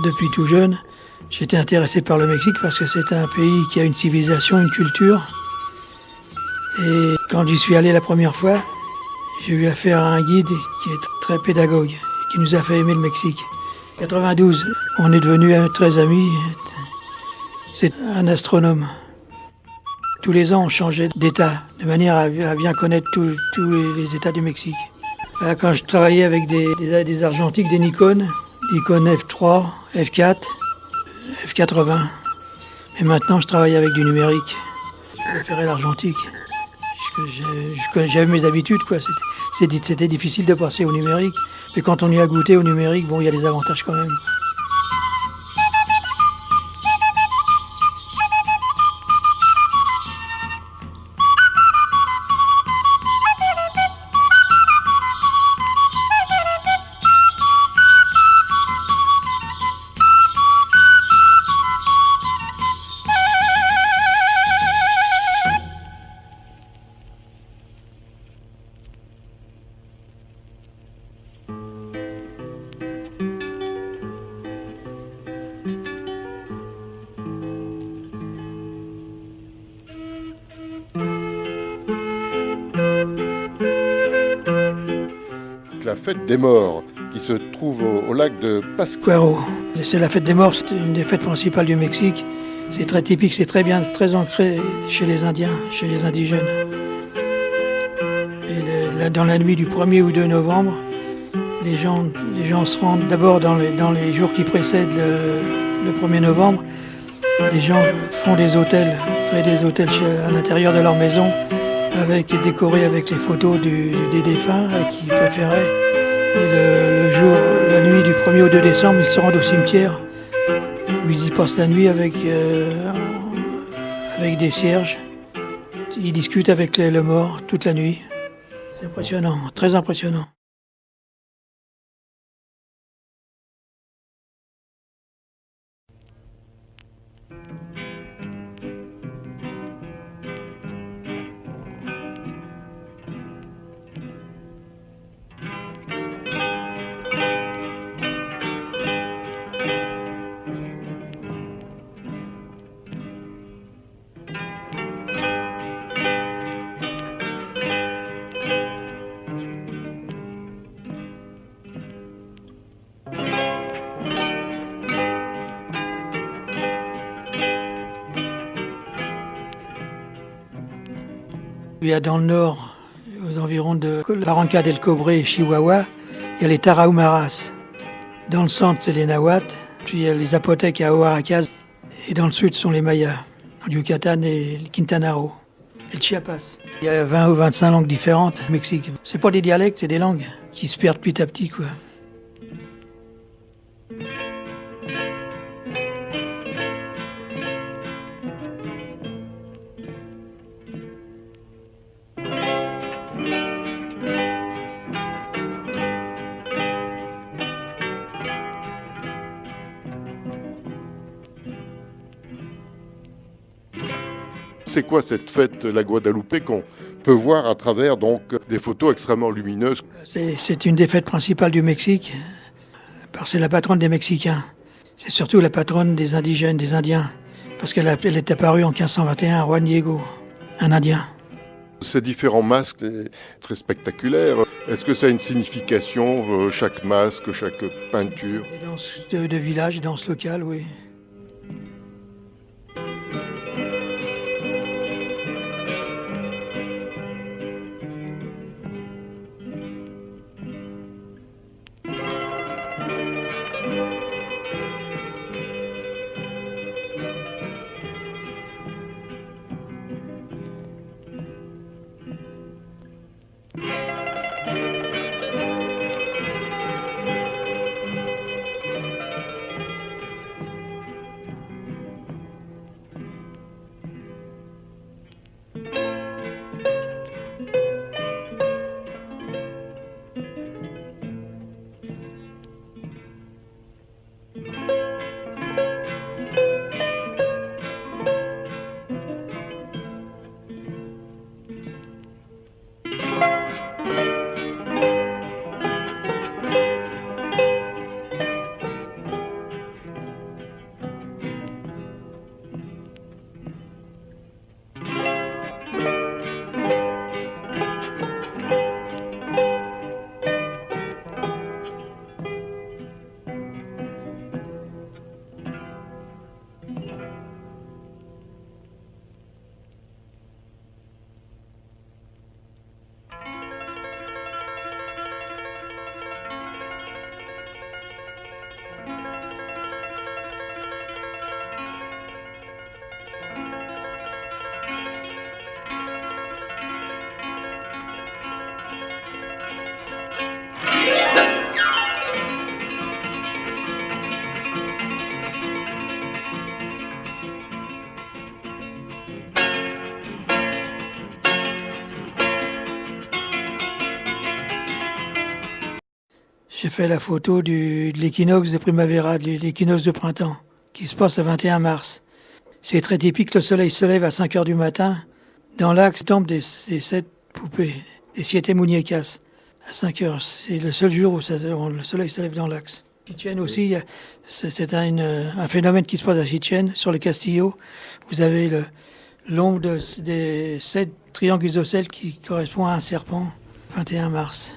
depuis tout jeune, j'étais intéressé par le Mexique parce que c'est un pays qui a une civilisation, une culture. Et quand j'y suis allé la première fois, j'ai eu affaire à un guide qui est très pédagogue, qui nous a fait aimer le Mexique. En 92, on est devenus très amis. C'est un astronome. Tous les ans, on changeait d'état, de manière à bien connaître tous les états du Mexique. Quand je travaillais avec des argentiques, des Nikon F3, F4, F80. Et maintenant, je travaille avec du numérique. Je préférais l'argentique. J'avais mes habitudes, quoi. C'était difficile de passer au numérique. Mais quand on y a goûté au numérique, bon, il y a des avantages quand même. La fête des morts qui se trouve au lac de Pascuaro. C'est la fête des morts, c'est une des fêtes principales du Mexique. C'est très typique, c'est très ancré chez les Indiens, chez les indigènes. Et dans la nuit du 1er ou 2 novembre, les gens se rendent d'abord dans les jours qui précèdent le 1er novembre. Les gens font des hôtels, créent des hôtels à l'intérieur de leur maison, décorés avec les photos des défunts qu'ils préféraient. Et la nuit du 1er au 2 décembre, ils se rendent au cimetière où ils y passent la nuit avec des cierges. Ils discutent avec le mort toute la nuit. C'est impressionnant, très impressionnant. Il y a dans le nord, aux environs de Barranca del Cobre et Chihuahua, il y a les Tarahumaras. Dans le centre, c'est les Nahuatl, puis il y a les Zapotèques à Huaracas. Et dans le sud, ce sont les Mayas, le Yucatan et le Quintana Roo, et le Chiapas. Il y a 20 ou 25 langues différentes au Mexique. C'est pas des dialectes, c'est des langues qui se perdent petit à petit, quoi. C'est quoi cette fête, la Guadalupe, qu'on peut voir à travers donc des photos extrêmement lumineuses? C'est une des fêtes principales du Mexique, parce que c'est la patronne des Mexicains. C'est surtout la patronne des indigènes, des Indiens, parce qu'elle est apparue en 1521 à Juan Diego, un Indien. Ces différents masques sont très spectaculaires. Est-ce que ça a une signification, chaque masque, chaque peinture? Des danses de village, des danses locales, oui. j'ai fait la photo de l'équinoxe de Primavera, de l'équinoxe de printemps, qui se passe le 21 mars. C'est très typique, le soleil se lève à 5 heures du matin. Dans l'axe tombent des 7 poupées, des siete muñecas, à 5 heures. C'est le seul jour où le soleil se lève dans l'axe. Chichen aussi, c'est un phénomène qui se passe à Chichen, sur le Castillo. Vous avez l'ombre des 7 triangles isocèles qui correspond à un serpent, 21 mars.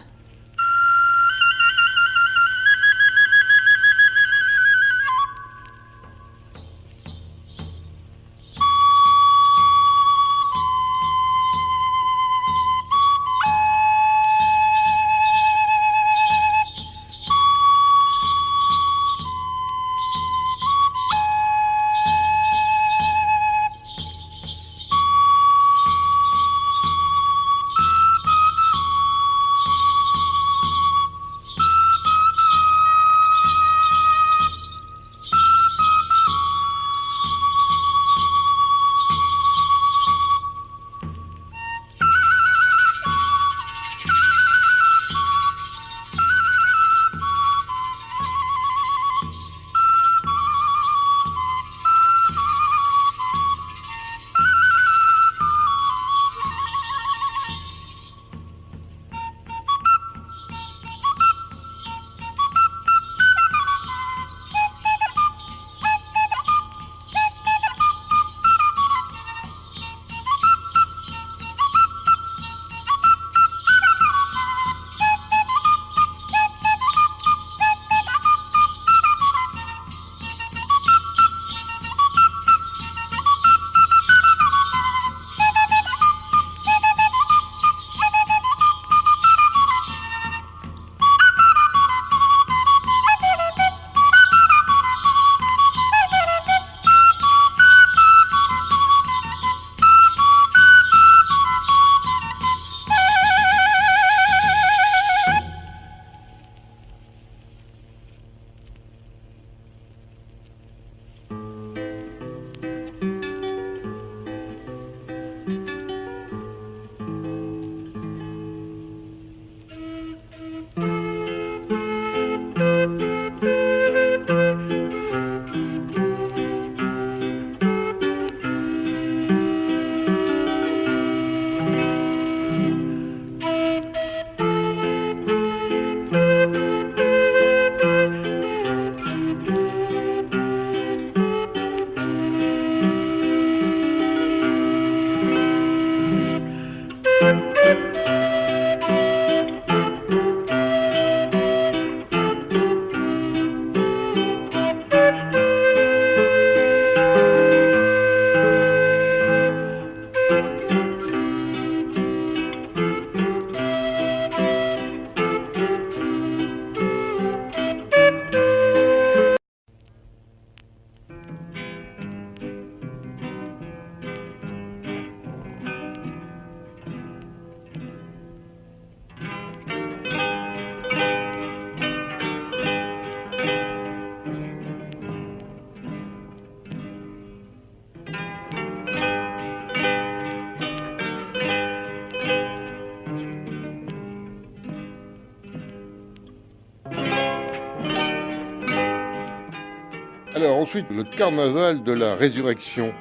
Alors ensuite, le carnaval de la résurrection.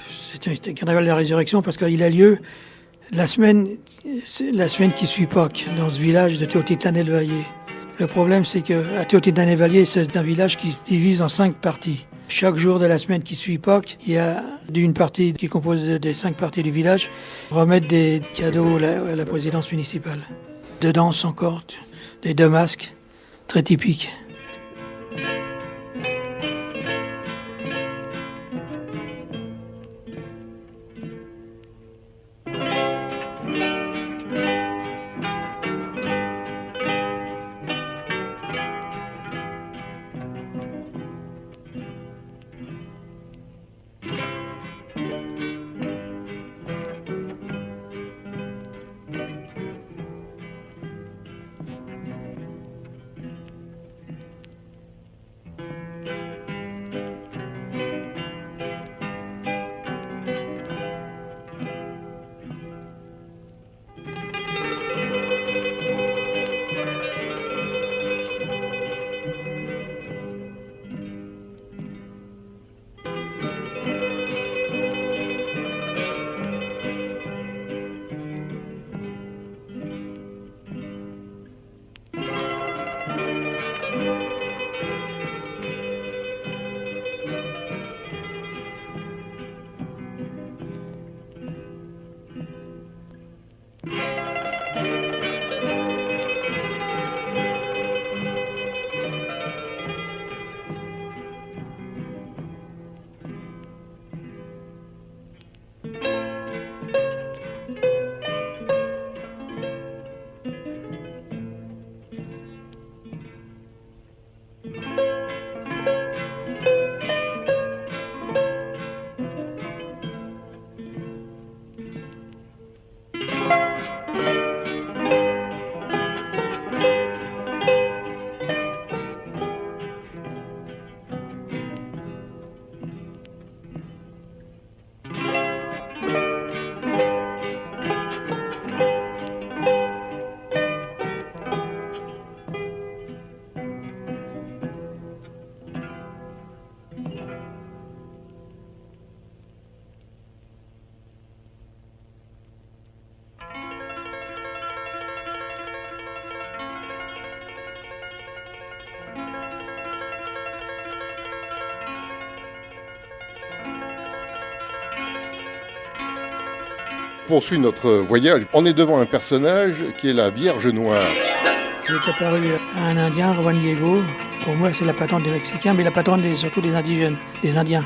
C'est un carnaval de la résurrection parce qu'il a lieu la semaine qui suit Pâques, dans ce village de Teotihuacan-el-Valle. Le problème, c'est qu'à Teotihuacan-el-Valle, c'est un village qui se divise en 5 parties. Chaque jour de la semaine qui suit Pâques, il y a une partie qui compose des 5 parties du village, remettre des cadeaux à la présidence municipale. De danse encore, des 2 masques, très typiques. poursuit notre voyage. On est devant un personnage qui est la Vierge Noire. Il est apparu à un Indien, Juan Diego. Pour moi, c'est la patronne des Mexicains, mais la patronne surtout des indigènes, des Indiens,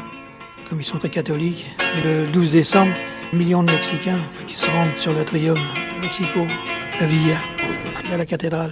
comme ils sont très catholiques. Et le 12 décembre, millions de Mexicains qui se rendent sur l'atrium de Mexico, la Villa, et à la cathédrale.